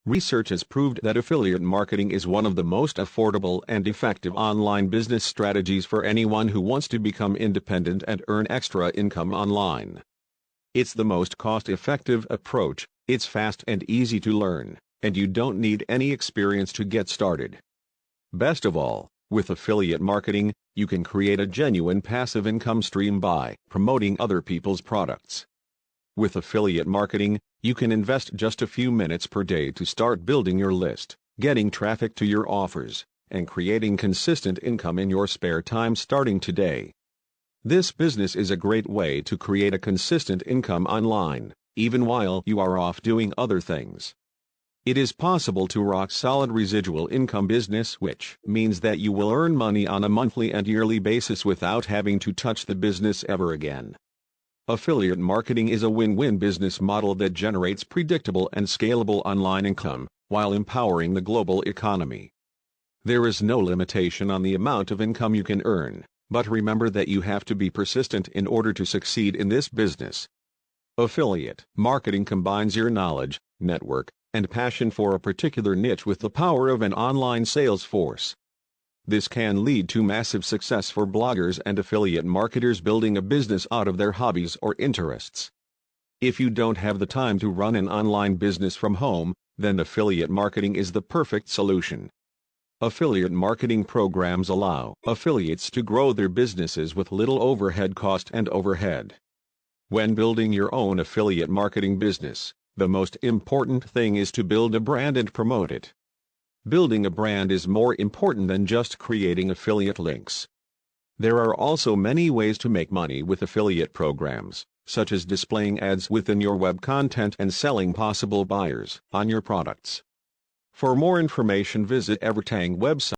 Research has proved that affiliate marketing is one of the most affordable and effective online business strategies for anyone who wants to become independent and earn extra income online. It's the most cost-effective approach, it's fast and easy to learn, and you don't need any experience to get started. Best of all, with affiliate marketing, you can create a genuine passive income stream by promoting other people's products. With affiliate marketing, you can invest just a few minutes per day to start building your list, getting traffic to your offers, and creating consistent income in your spare time starting today. This business is a great way to create a consistent income online, even while you are off doing other things. It is possible to rock solid residual income business, which means that you will earn money on a monthly and yearly basis without having to touch the business ever again. Affiliate marketing is a win-win business model that generates predictable and scalable online income, while empowering the global economy. There is no limitation on the amount of income you can earn, but remember that you have to be persistent in order to succeed in this business. Affiliate marketing combines your knowledge, network, and passion for a particular niche with the power of an online sales force. This can lead to massive success for bloggers and affiliate marketers building a business out of their hobbies or interests. If you don't have the time to run an online business from home, then affiliate marketing is the perfect solution. Affiliate marketing programs allow affiliates to grow their businesses with little overhead cost and overhead. When building your own affiliate marketing business, the most important thing is to build a brand and promote it. Building a brand is more important than just creating affiliate links. There are also many ways to make money with affiliate programs, such as displaying ads within your web content and selling possible buyers on your products. For more information, visit Evertang website.